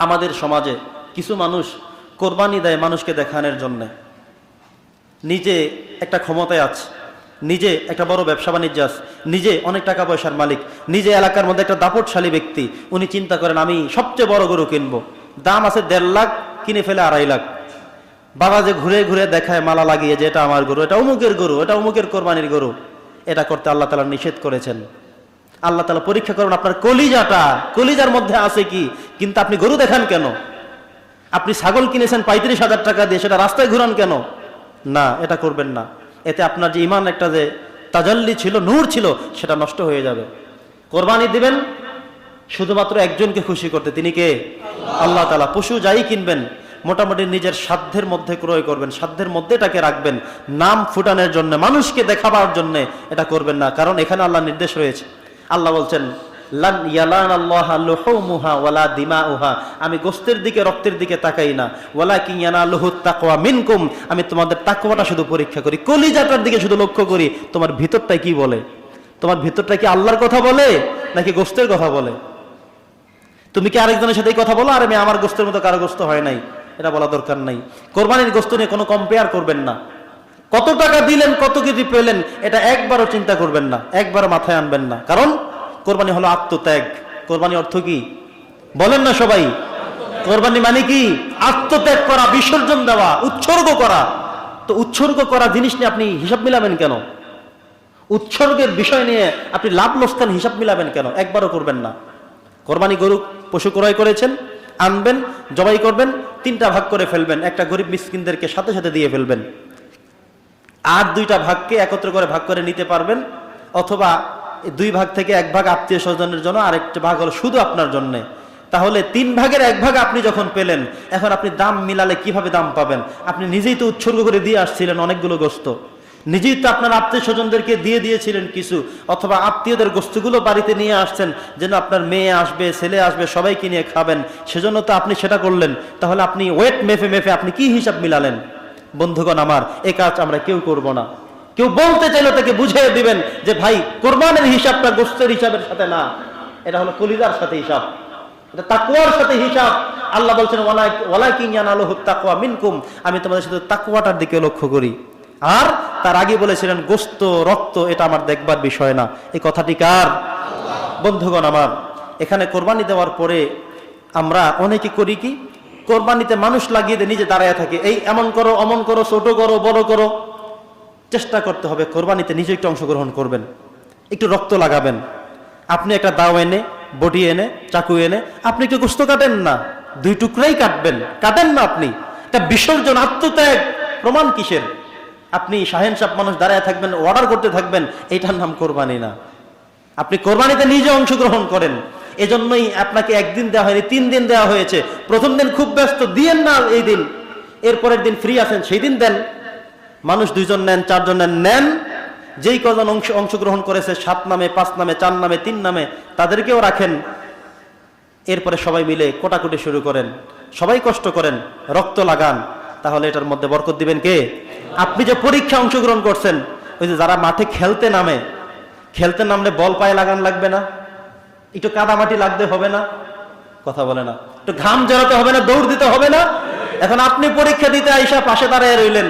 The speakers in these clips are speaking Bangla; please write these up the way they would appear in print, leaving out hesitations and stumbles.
আমাদের সমাজে কিছু মানুষ কোরবানি দেয় মানুষকে দেখানোর জন্য। নিজে একটা ক্ষমতায় আছে, নিজে একটা বড় ব্যবসা বাণিজ্য আছে, নিজে অনেক টাকা পয়সার মালিক, নিজে এলাকার মধ্যে একটা দাপটশালী ব্যক্তি। উনি চিন্তা করেন আমি সবচেয়ে বড় গরু কিনবো, দাম আছে 1.5 লাখ, কিনে ফেলে 2.5 লাখ। বাবা যে ঘুরে ঘুরে দেখায় মালা লাগিয়ে যে এটা আমার গরু, এটা অমুকের গরু, এটা অমুকের কোরবানির গরু। এটা করতে আল্লাহ তাআলা নিষেধ করেছেন। আল্লাহ তাআলা পরীক্ষা করবেন আপনার কলিজাটা, কলিজার মধ্যে আছে কি। কিন্তু আপনি গরু দেখান কেন? আপনি ছাগল কিনেছেন 35,000 টাকা দিয়ে, সেটা রাস্তায় ঘুরান কেন? না, এটা করবেন না। এতে আপনার যে ইমান একটা যে তাজাল্লি ছিল, নূর ছিল, সেটা নষ্ট হয়ে যাবে। কোরবানি দিবেন শুধুমাত্র একজনকে খুশি করতে, তিনি কে? আল্লাহ তাআলা। পশু যাই কিনবেন মোটামুটি নিজের সাধ্যের মধ্যে ক্রয় করবেন, সাধ্যের মধ্যে এটাকে রাখবেন। নাম ফুটানোর জন্য, মানুষকে দেখাবার জন্য এটা করবেন না, কারণ এখানে আল্লাহ নির্দেশ রয়েছে। আল্লাহ বলছেন লান ইয়ালানাল্লাহা লুহুমুহা ওয়ালা দিমাউহা, আমি গোশতের দিকে রক্তের দিকে তাকাই না। ওয়ালাকিন ইয়ানালুহুত তাকওয়া মিনকুম, আমি তোমাদের তাকওয়াটা শুধু পরীক্ষা করি, কলিজাটার দিকে শুধু লক্ষ্য করি। তোমার ভিতরটা কি বলে? তোমার ভিতরটা কি আল্লাহর কথা বলে নাকি গোশতের কথা বলে? তুমি কি আরেকজনের সাথে কথা বলো, আরে আমি আমার গোশতের মতো কারো গোশত হয় নাই, এটা বলা দরকার নাই। কোরবানির গোশত নিয়ে কোনো কম্পেয়ার করবেন না। কত টাকা দিলেন, কত কেজি পেলেন, এটা একবারও চিন্তা করবেন না, একবারও মাথায় আনবেন না। কারণ কোরবানি হলো আত্মত্যাগ। কোরবানি অর্থ কি বলেন না সবাই? কোরবানি মানে কি? আত্মত্যাগ করা, বিসর্জন দেওয়া, উৎসর্গ করা। তো উৎসর্গ করা জিনিস নিয়ে আপনি হিসাব মিলাবেন কেন? উৎসর্গের বিষয় নিয়ে আপনি লাভ লোকসান হিসাব মিলাবেন কেন? একবারও করবেন না। কোরবানি গরু পশু ক্রয় করেছেন, আনবেন, জবাই করবেন, 3টা ভাগ করে ফেলবেন, একটা গরিব মিসকিনদেরকে সাথে সাথে দিয়ে ফেলবেন। আর 2টা ভাগকে একত্র করে ভাগ করে নিতে পারবেন, অথবা 2 ভাগ থেকে 1 ভাগ আত্মীয় স্বজনের জন্য, আরেকটা ভাগ হলো শুধু আপনার জন্য। তাহলে 3 ভাগের 1 ভাগ আপনি যখন পেলেন, এখন আপনি দাম মিলালে কিভাবে দাম পাবেন? আপনি নিজেই তো উৎসর্গ করে দিয়ে আসছিলেন অনেকগুলো গোশত, নিজেই তো আপনার আত্মীয় স্বজনদেরকে দিয়ে দিয়েছিলেন কিছু, অথবা আত্মীয়দের গোশতগুলো বাড়িতে নিয়ে আসছেন যেন আপনার মেয়ে আসবে, ছেলে আসবে, সবাইকে নিয়ে খাবেন, সেজন্য তো আপনি সেটা করলেন। তাহলে আপনি ওয়েট মেপে মেপে আপনি কি হিসাব মিলালেন? বন্ধুগণ আমার, এই কাজ আমরা কেউ করব না। কেউ বলতে চাইলে তাকে বুঝিয়ে দিবেন যে ভাই, কোরবানের হিসাবটা গোশতের হিসাবের সাথে না, এটা হলো কলিজার সাথে হিসাব, এটা তাকওয়ার সাথে হিসাব। আল্লাহ বলছেন ওয়ালাকিন ইয়ানালুহুত তাকওয়া মিনকুম, আমি তোমাদের সাথে তাকওয়াটার দিকে লক্ষ্য করি। আর তার আগে বলেছিলেন গোশত রক্ত এটা আমার দেখবার বিষয় না। এই কথাটি কার? বন্ধুগণ আমার, এখানে কোরবানি দেওয়ার পরে আমরা অনেকে করি কি, কোরবানিতে মানুষ লাগিয়ে দিয়ে নিজে দাঁড়ায় থাকে, এই এমন করো, অমন করো, ছোট করো, বড় করো। চেষ্টা করতে হবে কোরবানিতে নিজে একটু অংশগ্রহণ করবেন, একটু রক্ত লাগাবেন। আপনি একটা দাও এনে, বটি এনে, চাকু এনে আপনি একটু গোশত কাটেন না, 2 টুকরাই কাটবেন, কাটেন না আপনি। এটা বিসর্জন, আত্মত্যাগ। প্রমাণ কিসের? আপনি শাহেনশাহ মানুষ দাঁড়ায় থাকবেন, অর্ডার করতে থাকবেন, এইটার নাম কোরবানি না। আপনি কোরবানিতে নিজে অংশগ্রহণ করেন। এজন্যই আপনাকে 1 দিন দেওয়া হয়নি, 3 দিন দেওয়া হয়েছে। প্রথম দিন খুব ব্যস্ত, দিয়েন না এই দিন। এরপরের দিন ফ্রি আছেন, সেই দিন দেন। মানুষ 2 জন নেন, 4 জন নেন, যেই কজন অংশগ্রহণ করেছে 7 নামে, 5 নামে, 4 নামে, 3 নামে, তাদেরকেও রাখেন। এরপরে সবাই মিলে কোটাকুটি শুরু করেন, সবাই কষ্ট করেন, রক্ত লাগান। তাহলে এটার মধ্যে বরকত দিবেন কে? আপনি যে পরীক্ষা অংশগ্রহণ করছেন, ওই যে যারা মাঠে খেলতে নামে, খেলতে নামলে বল পায়ে লাগান লাগবে না? একটু কাদামাটি লাগতে হবে না? কথা বলে না। একটু ঘাম জড়াতে হবে না? দৌড় দিতে হবে না? এখন আপনি পরীক্ষা দিতে আইসা পাশে দাঁড়ায় রইলেন।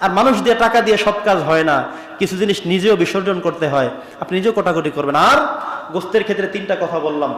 আর মানুষ দিয়ে, টাকা দিয়ে সব কাজ হয় না, কিছু জিনিস নিজেও বিসর্জন করতে হয়। আপনি নিজেও কোটাকুটি করবেন। আর গোশতের ক্ষেত্রে 3টা কথা বললাম।